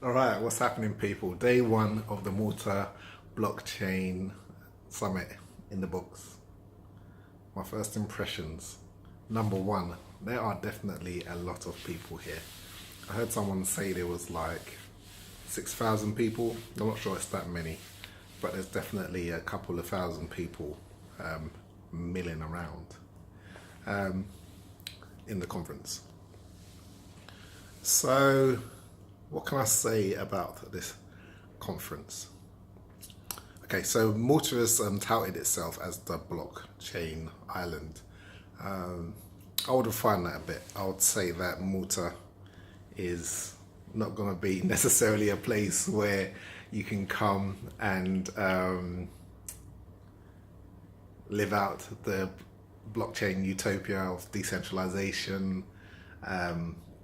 All right, what's happening, people? Day one of the Malta Blockchain Summit in the books. My first impressions. Number one, there are definitely a lot of people here. I heard someone say there was like 6,000 people. I'm not sure it's that many, but there's definitely a couple of thousand people milling around in the conference. So, what can I say about this conference? Okay, so Malta has touted itself as the blockchain island. I would refine that a bit. I would say that Malta is not going to be necessarily a place where you can come and live out the blockchain utopia of decentralization,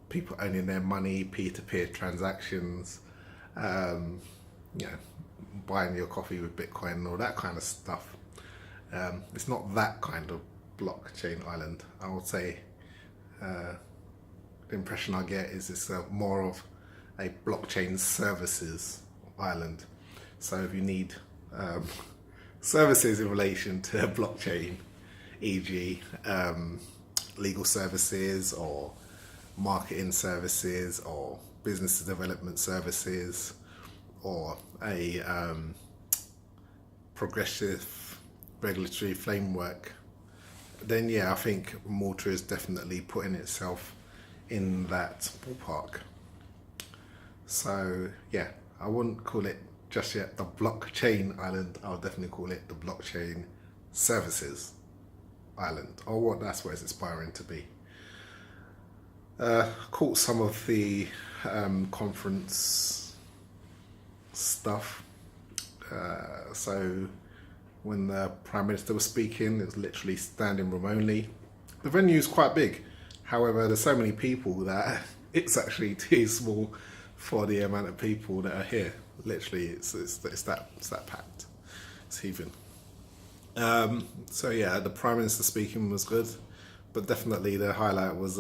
people owning their money, peer-to-peer transactions, you know, buying your coffee with Bitcoin and all that kind of stuff. It's not that kind of blockchain island. I would say the impression I get is it's more of a blockchain services island. So if you need services in relation to blockchain, e.g. Legal services or marketing services or business development services or a progressive regulatory framework, then yeah, I think Malta is definitely putting itself in that ballpark. So yeah, I wouldn't call it just yet the blockchain island. I'll definitely call it the blockchain services island, or what that's what it's aspiring to be. Caught some of the conference stuff. So when the Prime Minister was speaking, it was literally standing room only. The venue is quite big. However, there's so many people that it's actually too small for the amount of people that are here. Literally, it's that packed. It's heaving. So yeah, the Prime Minister speaking was good, but definitely the highlight was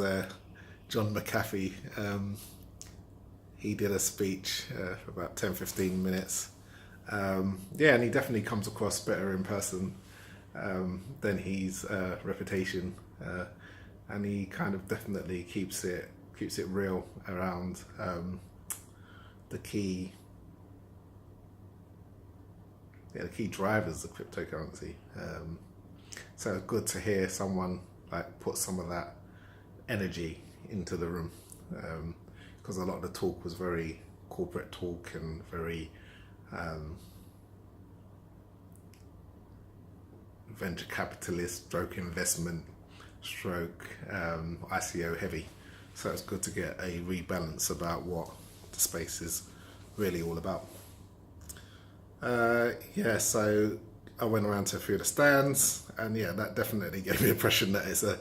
John McAfee. He did a speech for about 10-15 minutes. Yeah, and he definitely comes across better in person than his reputation, and he kind of definitely keeps it real around the key drivers of cryptocurrency. So it's good to hear someone like put some of that energy into the room, because a lot of the talk was very corporate talk and very venture capitalist stroke investment stroke ICO heavy. So it's good to get a rebalance about what the space is really all about. Yeah, so I went around to a few of the stands, and yeah, that definitely gave me the impression that it's a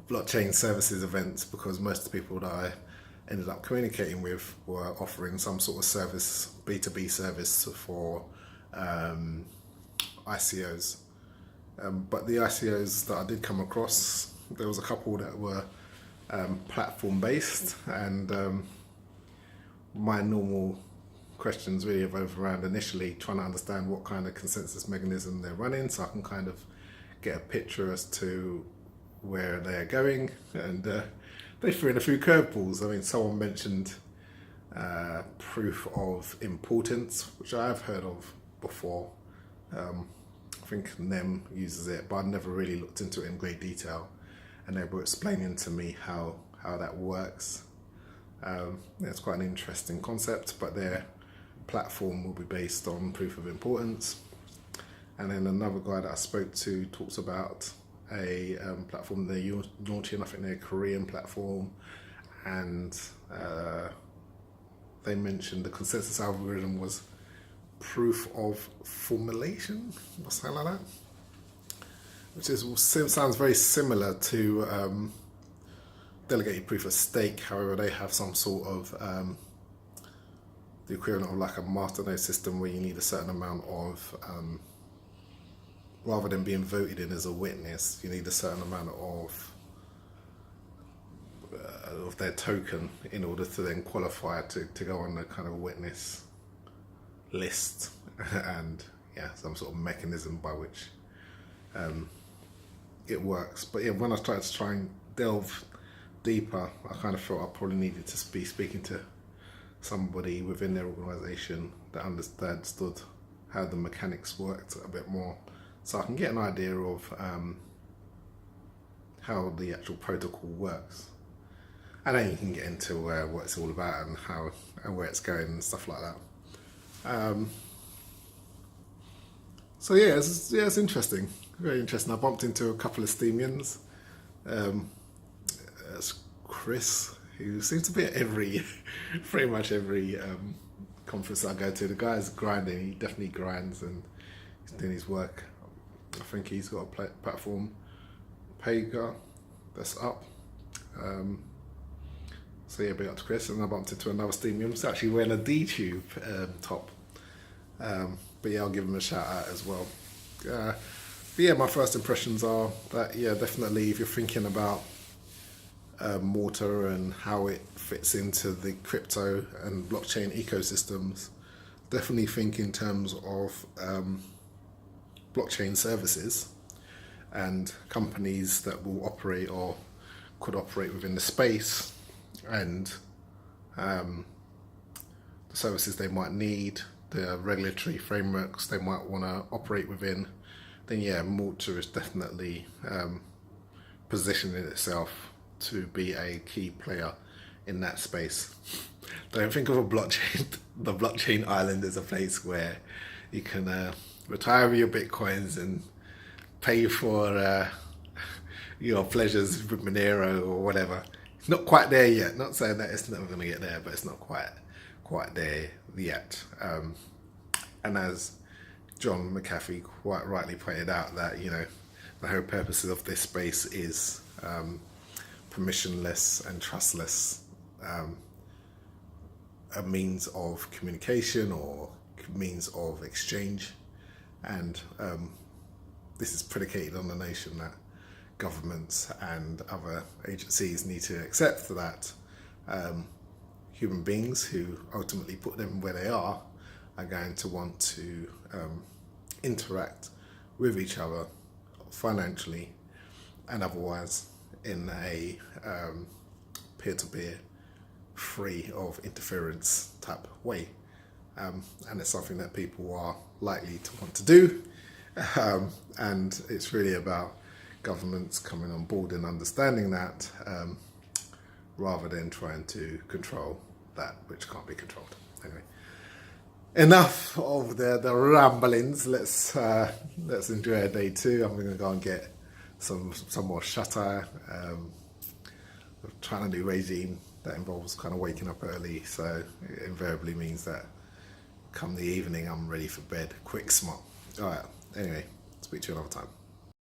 blockchain services event, because most of the people that I ended up communicating with were offering some sort of service, B2B service for ICOs. But the ICOs that I did come across, there was a couple that were platform based, and my normal questions really revolve around initially trying to understand what kind of consensus mechanism they're running, so I can kind of get a picture as to where they're going. And they threw in a few curveballs. I mean, someone mentioned proof of importance, which I've heard of before. I think NEM uses it, but I've never really looked into it in great detail. And they were explaining to me how that works. It's quite an interesting concept, but their platform will be based on proof of importance. And then another guy that I spoke to talks about a platform they're launching. I think they're a Korean platform, and they mentioned the consensus algorithm was proof of formulation or something like that, which sounds very similar to delegated proof of stake. However, they have some sort of the equivalent of like a masternode system where you need a certain amount of rather than being voted in as a witness, you need a certain amount of of their token in order to then qualify to go on the kind of witness list and some sort of mechanism by which it works. But when I started to try and delve deeper, I kind of felt I probably needed to be speaking to somebody within their organisation that understood how the mechanics worked a bit more, so I can get an idea of how the actual protocol works. And then you can get into what it's all about and how and where it's going and stuff like that. So it's interesting, very interesting. I bumped into a couple of Steamians. It's Chris, who seems to be at pretty much every conference I go to. The guy's grinding, he definitely grinds and he's doing his work. I think he's got a platform, Pega, that's up. So big up to Chris. And I bumped into another Steamian who's actually wearing a D-Tube top. But I'll give him a shout out as well. But my first impressions are that definitely if you're thinking about Malta and how it fits into the crypto and blockchain ecosystems, definitely think in terms of blockchain services and companies that will operate or could operate within the space, and the services they might need, the regulatory frameworks they might want to operate within. Then Malta is definitely positioning itself to be a key player in that space. Don't think of a blockchain. The blockchain island is a place where you can retire your bitcoins and pay for your pleasures with Monero or whatever. It's not quite there yet. Not saying that it's never going to get there, but it's not quite there yet. And as John McAfee quite rightly pointed out, that the whole purpose of this space is permissionless and trustless, a means of communication or means of exchange, and this is predicated on the notion that governments and other agencies need to accept that human beings who ultimately put them where they are going to want to interact with each other financially and otherwise in a peer-to-peer, free of interference type way. And it's something that people are likely to want to do. And it's really about governments coming on board and understanding that, rather than trying to control that which can't be controlled. Anyway, enough of the ramblings. Let's enjoy our day two. I'm going to go and get some more shut-eye. I'm trying to do regime that involves kind of waking up early, so it invariably means that come the evening I'm ready for bed, quick, smart. All right, anyway, speak to you another time.